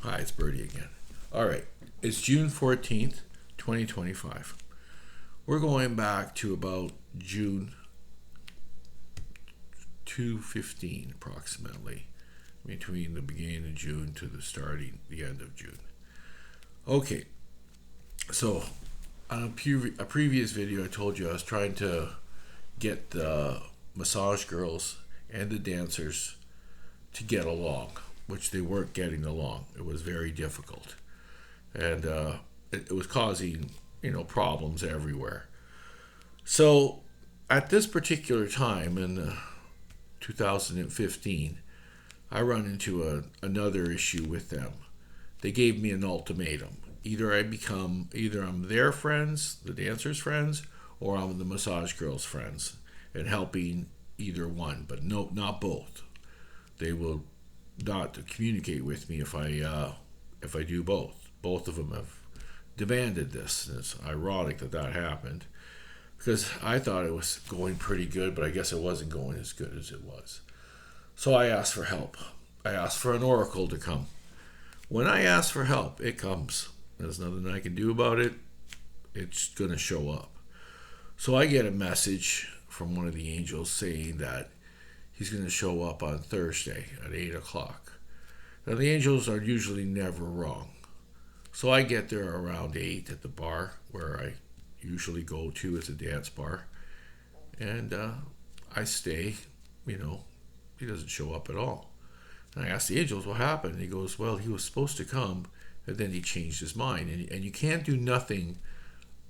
Hi, it's Birdy again. All right, it's June 14th, 2025. We're going back to about June 2:15 approximately, between the beginning of June to the end of June. Okay, so on a previous video, I told you I was trying to get the massage girls and the dancers to get along, which they weren't getting along. It was very difficult, and it was causing problems everywhere. So at this particular time in 2015, I run into another issue with them. They gave me an ultimatum: either I'm their friends, the dancers' friends, or I'm the massage girls' friends, and helping either one, but no, not both. They will not communicate with me if I do both. Both of them have demanded this. And it's ironic that happened because I thought it was going pretty good, but I guess it wasn't going as good as it was. So I asked for help. I asked for an oracle to come. When I ask for help, it comes. There's nothing I can do about it. It's going to show up. So I get a message from one of the angels saying that he's going to show up on Thursday at 8 o'clock. Now, the angels are usually never wrong. So I get there around 8 at the bar where I usually go to. It's a dance bar. And I stay. He doesn't show up at all. And I ask the angels what happened. And he goes, well, he was supposed to come, and then he changed his mind. And you can't do nothing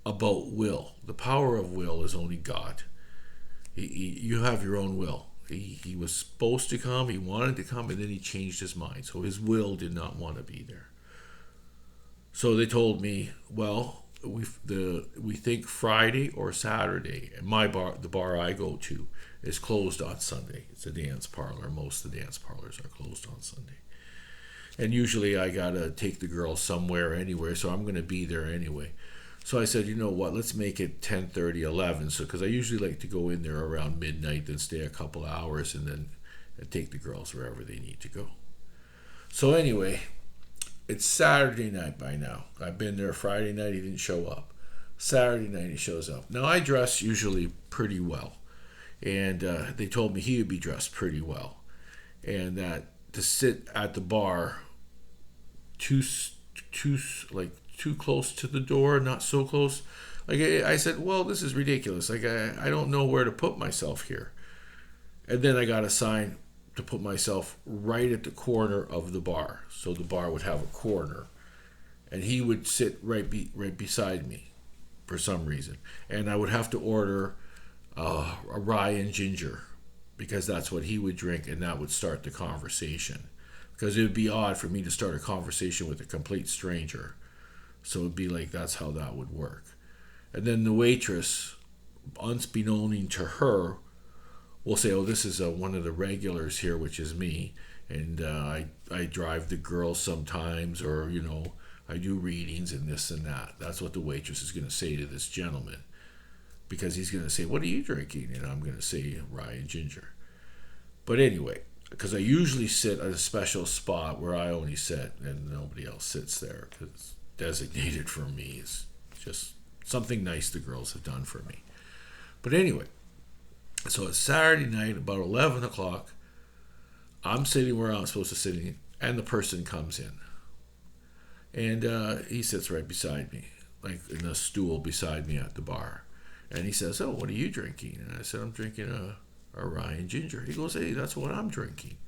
about will. The power of will is only God. You have your own will. He was supposed to come, he wanted to come, and then he changed his mind. So his will did not want to be there. So they told me, well, we think Friday or Saturday. And the bar I go to, is closed on Sunday. It's a dance parlor. Most of the dance parlors are closed on Sunday. And usually I got to take the girls somewhere, anywhere, so I'm going to be there anyway. So I said, you know what, let's make it 10:30, 11. So, because I usually like to go in there around midnight, then stay a couple hours, and then take the girls wherever they need to go. So anyway, it's Saturday night by now. I've been there Friday night, he didn't show up. Saturday night, he shows up. Now, I dress usually pretty well. And they told me he would be dressed pretty well. And that to sit at the bar too close to the door, not so close. Like I said, well, this is ridiculous. Like I don't know where to put myself here. And then I got a sign to put myself right at the corner of the bar. So the bar would have a corner. And he would sit right beside me for some reason. And I would have to order a rye and ginger because that's what he would drink, and that would start the conversation. Because it would be odd for me to start a conversation with a complete stranger. So it'd be like that's how that would work. And then the waitress, unbeknown to her, will say, oh, this is one of the regulars here, which is me. And I drive the girls sometimes, or, I do readings and this and that. That's what the waitress is going to say to this gentleman. Because he's going to say, what are you drinking? And I'm going to say rye and ginger. But anyway, because I usually sit at a special spot where I only sit and nobody else sits there because it's designated for me. It's just something nice the girls have done for me. But anyway, so it's Saturday night, about 11 o'clock. I'm sitting where I'm supposed to sit, and the person comes in. And he sits right beside me, like in a stool beside me at the bar. And he says, oh, what are you drinking? And I said, I'm drinking a rye and ginger. He goes, hey, that's what I'm drinking.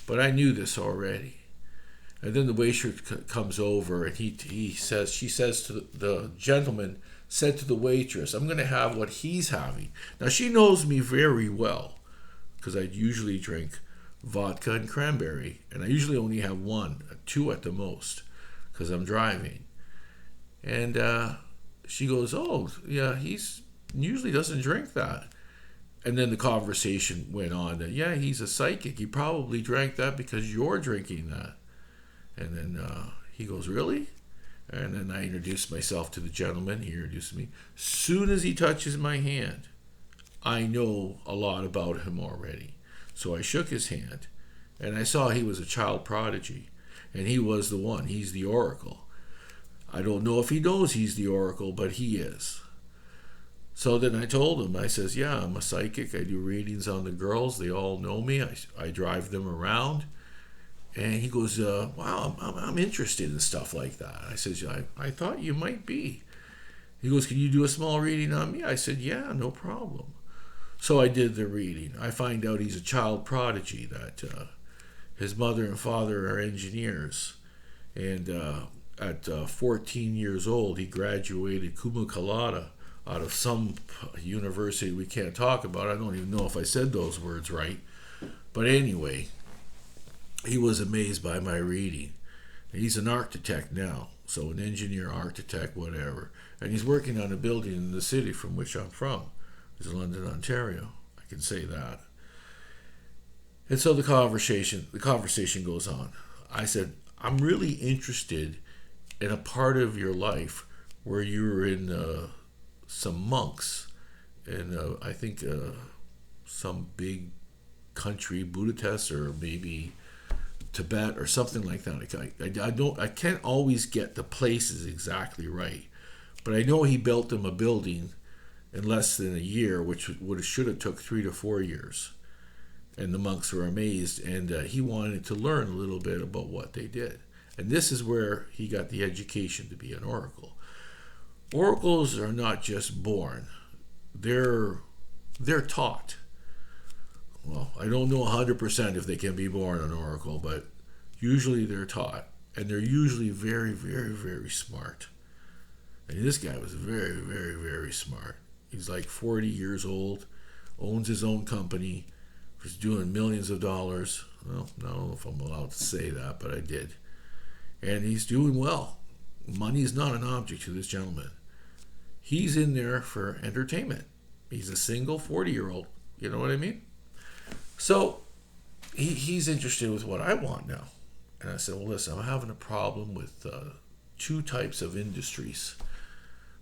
But I knew this already. And then the waitress comes over, and she says to the gentleman, said to the waitress, I'm going to have what he's having. Now, she knows me very well because I usually drink vodka and cranberry. And I usually only have two at the most because I'm driving. And she goes, oh, yeah, he's usually doesn't drink that. And then the conversation went on that, yeah, he's a psychic. He probably drank that because you're drinking that. And then he goes, really? And then I introduced myself to the gentleman. He introduced me. Soon as he touches my hand, I know a lot about him already. So I shook his hand, and I saw he was a child prodigy. And he was the one. He's the oracle. I don't know if he knows he's the oracle, but he is. So then I told him, I says, yeah, I'm a psychic. I do readings on the girls. They all know me. I drive them around. And he goes, wow, I'm interested in stuff like that. I says, I thought you might be. He goes, can you do a small reading on me? I said, yeah, no problem. So I did the reading. I find out he's a child prodigy, that his mother and father are engineers. And at 14 years old, he graduated cum laude out of some university we can't talk about. I don't even know if I said those words right. But anyway, he was amazed by my reading. He's an architect now, so an engineer, architect, whatever. And he's working on a building in the city from which I'm from. It's London, Ontario. I can say that. And so the conversation goes on. I said, I'm really interested in a part of your life where you were in some monks in, I think, some big country, Budapest or maybe Tibet or something like that. I can't always get the places exactly right, but I know he built them a building in less than a year, which should have took 3 to 4 years. And the monks were amazed, and he wanted to learn a little bit about what they did. And this is where he got the education to be an oracle. Oracles are not just born; they're taught. Well, I don't know 100% if they can be born an oracle, but usually they're taught, and they're usually very, very, very smart. And this guy was very, very, very smart. He's like 40 years old, owns his own company, was doing millions of dollars. Well, I don't know if I'm allowed to say that, but I did. And he's doing well. Money is not an object to this gentleman. He's in there for entertainment. He's a single 40-year-old. You know what I mean? So he's interested with what I want now. And I said, well, listen, I'm having a problem with 2 types of industries.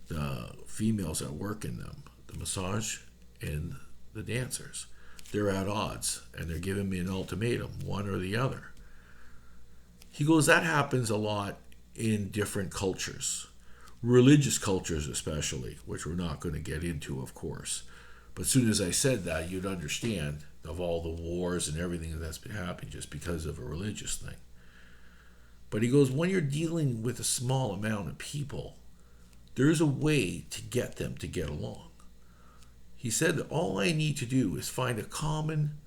The females that work in them, the massage and the dancers. They're at odds, and they're giving me an ultimatum, one or the other. He goes, that happens a lot in different cultures, religious cultures especially, which we're not going to get into, of course. But as soon as I said that, you'd understand of all the wars and everything that's been happening just because of a religious thing. But he goes, when you're dealing with a small amount of people, there's a way to get them to get along. He said that all I need to do is find a common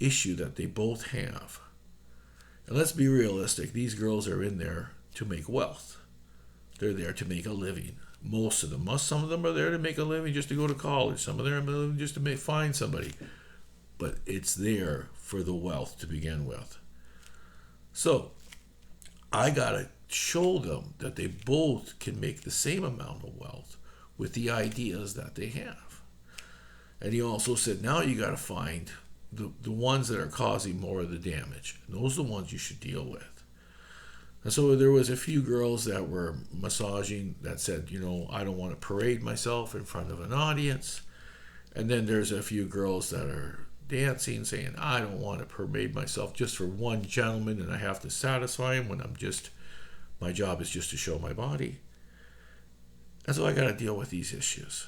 issue that they both have. And let's be realistic, these girls are in there to make wealth. They're there to make a living. Most of them. Some of them are there to make a living just to go to college. Some of them are living just to find somebody. But it's there for the wealth to begin with. So, I got to show them that they both can make the same amount of wealth with the ideas that they have. And he also said, now you got to find the ones that are causing more of the damage. And those are the ones you should deal with. And so there was a few girls that were massaging that said, I don't want to parade myself in front of an audience. And then there's a few girls that are dancing saying, I don't want to parade myself just for one gentleman and I have to satisfy him when my job is just to show my body. And so I got to deal with these issues.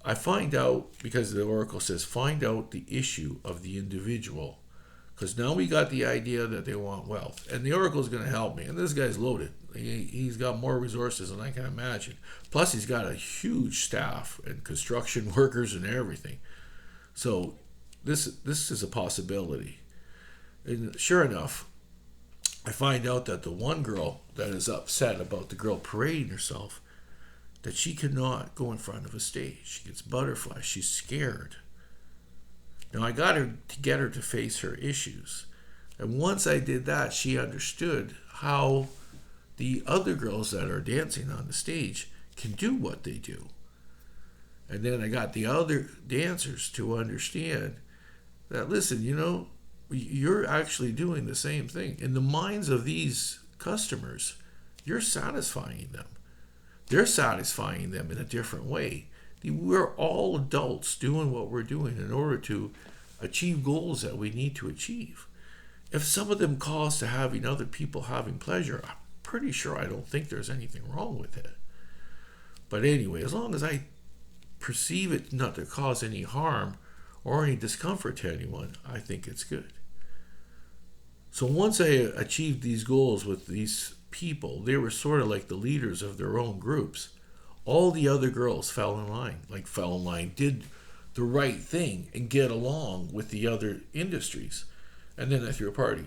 I find out, because the oracle says, find out the issue of the individual. Because now we got the idea that they want wealth. And the oracle is going to help me. And this guy's loaded. He's got more resources than I can imagine. Plus, he's got a huge staff and construction workers and everything. So this is a possibility. And sure enough, I find out that the one girl that is upset about the girl parading herself, that she cannot go in front of a stage. She gets butterflies. She's scared. Now, I got her to get her to face her issues. And once I did that, she understood how the other girls that are dancing on the stage can do what they do. And then I got the other dancers to understand that, listen, you're actually doing the same thing. In the minds of these customers, you're satisfying them. They're satisfying them in a different way. We're all adults doing what we're doing in order to achieve goals that we need to achieve. If some of them cause to having other people having pleasure, I'm pretty sure I don't think there's anything wrong with it. But anyway, as long as I perceive it not to cause any harm or any discomfort to anyone, I think it's good. So once I achieved these goals with these people, they were sort of like the leaders of their own groups. All the other girls fell in line, did the right thing and get along with the other industries. And then I threw a party.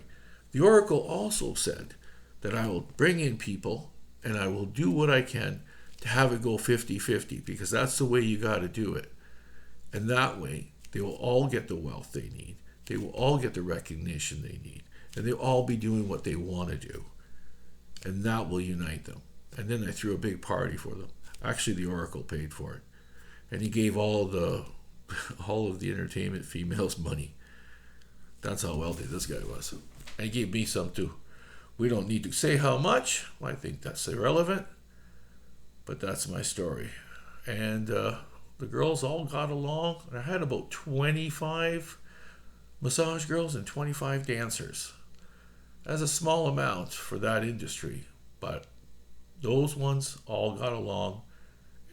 The Oracle also said that I will bring in people and I will do what I can to have it go 50-50, because that's the way you got to do it. And that way, they will all get the wealth they need. They will all get the recognition they need. And they'll all be doing what they want to do. And that will unite them. And then I threw a big party for them. Actually, the Oracle paid for it. And he gave all of the entertainment females money. That's how wealthy this guy was. And he gave me some too. We don't need to say how much. I think that's irrelevant. But that's my story. And the girls all got along. I had about 25 massage girls and 25 dancers. That's a small amount for that industry. But those ones all got along.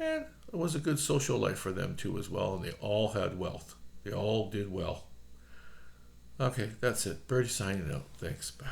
And it was a good social life for them too as well. And they all had wealth. They all did well. Okay, that's it. Birdy signing out. Thanks. Bye.